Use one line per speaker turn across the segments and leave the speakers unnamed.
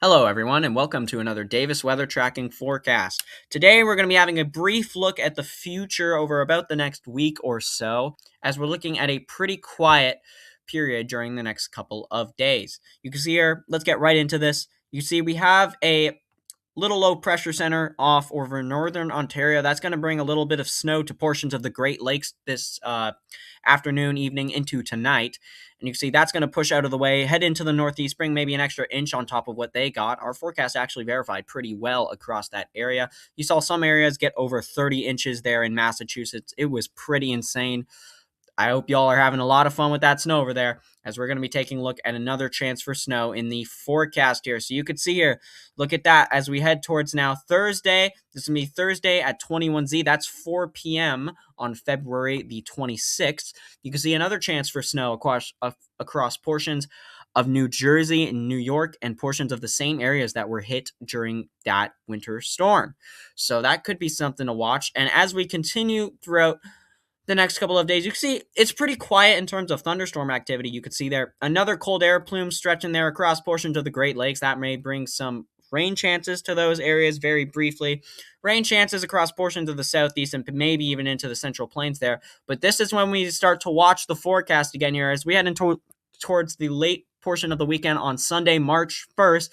Hello, everyone, and welcome to another Davis Weather Tracking Forecast. Today, we're going to be having a brief look at the future over about the next week or so, as we're looking at a pretty quiet period during the next couple of days. You can see here, let's get right into this. You see, we have a little low pressure center off over northern Ontario. That's going to bring a little bit of snow to portions of the Great Lakes this afternoon, evening into tonight. And you can see that's going to push out of the way, head into the northeast, bring maybe an extra inch on top of what they got. Our forecast actually verified pretty well across that area. You saw some areas get over 30 inches there in Massachusetts. It was pretty insane. I hope y'all are having a lot of fun with that snow over there, as we're going to be taking a look at another chance for snow in the forecast here. So you could see here, look at that as we head towards now Thursday. This is going to be Thursday at 21Z. That's 4 p.m. on February the 26th. You can see another chance for snow across portions of New Jersey and New York and portions of the same areas that were hit during that winter storm. So that could be something to watch. And as we continue throughout the next couple of days, you can see it's pretty quiet in terms of thunderstorm activity. You could see there another cold air plume stretching there across portions of the Great Lakes. That may bring some rain chances to those areas very briefly. Rain chances across portions of the southeast and maybe even into the central plains there. But this is when we start to watch the forecast again here as we head into towards the late portion of the weekend on Sunday, March 1st.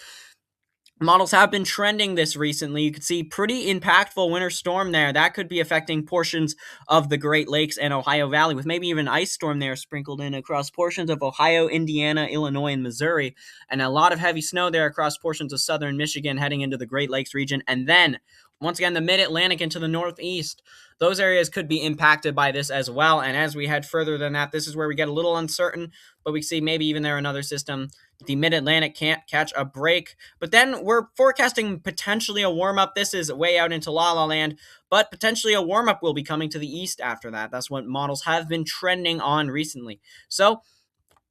Models have been trending this recently. You can see pretty impactful winter storm there. That could be affecting portions of the Great Lakes and Ohio Valley, with maybe even ice storm there sprinkled in across portions of Ohio, Indiana, Illinois, and Missouri, and a lot of heavy snow there across portions of southern Michigan heading into the Great Lakes region. And then, once again, the mid-Atlantic into the northeast. Those areas could be impacted by this as well. And as we head further than that, this is where we get a little uncertain, but we see maybe even there another system. The mid-Atlantic can't catch a break. But then we're forecasting potentially a warm-up. This is way out into La La Land, but potentially a warm-up will be coming to the east after that. That's what models have been trending on recently. So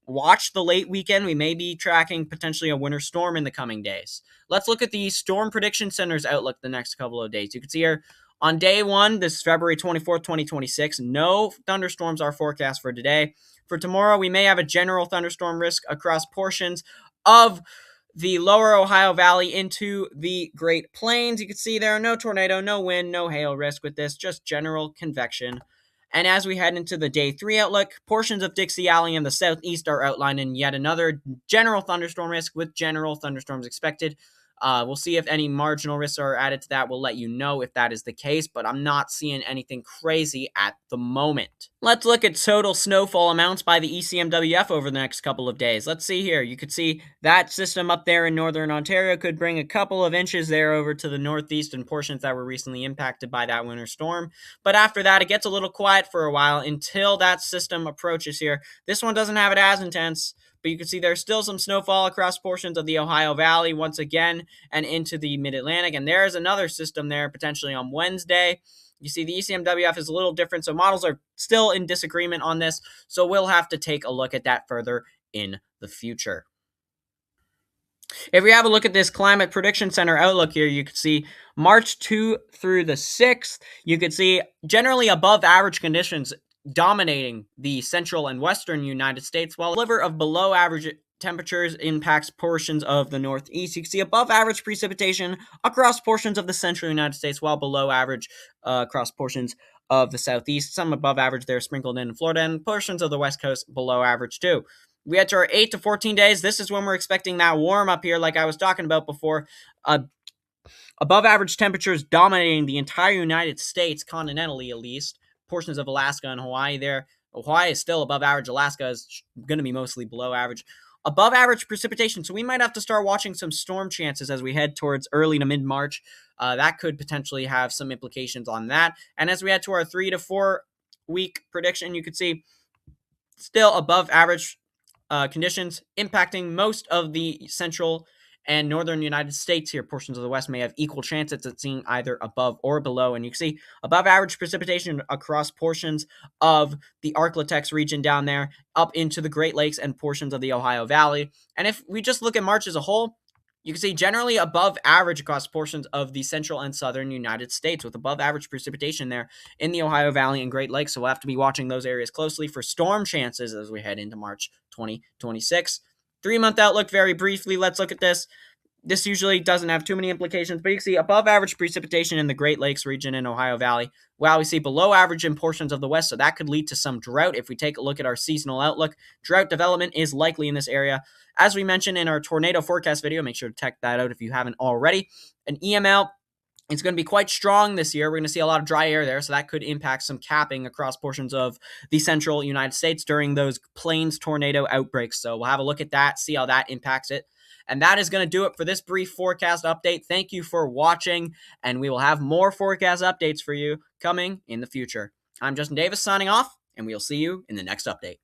watch the late weekend. We may be tracking potentially a winter storm in the coming days. Let's look at the Storm Prediction Center's outlook the next couple of days. You can see here on day one, this is February 24th, 2026, no thunderstorms are forecast for today. For tomorrow, we may have a general thunderstorm risk across portions of the lower Ohio Valley into the Great Plains. You can see there, no tornado, no wind, no hail risk with this, just general convection. And as we head into the day 3 outlook, portions of Dixie Alley and the southeast are outlined in yet another general thunderstorm risk with general thunderstorms expected. We'll see if any marginal risks are added to that. We'll let you know if that is the case, but I'm not seeing anything crazy at the moment. Let's look at total snowfall amounts by the ECMWF over the next couple of days. Let's see here. You could see that system up there in northern Ontario could bring a couple of inches there over to the northeast and portions that were recently impacted by that winter storm. But after that, it gets a little quiet for a while until that system approaches here. This one doesn't have it as intense, but you can see there's still some snowfall across portions of the Ohio Valley once again and into the mid-Atlantic. And there's another system there potentially on Wednesday. You see the ECMWF is a little different, so models are still in disagreement on this. So we'll have to take a look at that further in the future. If we have a look at this Climate Prediction Center outlook here, you can see March 2 through the 6th. You can see generally above average conditions dominating the central and western United States, while a sliver of below average temperatures impacts portions of the northeast. You can see above average precipitation across portions of the central United States, while below average across portions of the southeast. Some above average there sprinkled in Florida, and portions of the west coast below average too. We head to our 8 to 14 days. This is when we're expecting that warm up here, like I was talking about before. Above average temperatures dominating the entire United States, continentally at least. Portions of Alaska and Hawaii there. Hawaii is still above average. Alaska is going to be mostly below average. Above average precipitation. So we might have to start watching some storm chances as we head towards early to mid-March. That could potentially have some implications on that. And as we head to our 3 to 4 week prediction, you can see still above average conditions impacting most of the central and northern United States here. Portions of the west may have equal chances at seeing either above or below. And you can see above average precipitation across portions of the Arklatex region down there, up into the Great Lakes and portions of the Ohio Valley. And if we just look at March as a whole, you can see generally above average across portions of the central and southern United States, with above average precipitation there in the Ohio Valley and Great Lakes. So we'll have to be watching those areas closely for storm chances as we head into March 2026. 3-month outlook very briefly. Let's look at this. This usually doesn't have too many implications, but you can see above average precipitation in the Great Lakes region in Ohio Valley, while we see below average in portions of the west, so that could lead to some drought. If we take a look at our seasonal outlook, drought development is likely in this area. As we mentioned in our tornado forecast video, make sure to check that out if you haven't already. An EML, it's going to be quite strong this year. We're going to see a lot of dry air there, so that could impact some capping across portions of the central United States during those plains tornado outbreaks. So we'll have a look at that, see how that impacts it. And that is going to do it for this brief forecast update. Thank you for watching, and we will have more forecast updates for you coming in the future. I'm Justin Davis signing off, and we'll see you in the next update.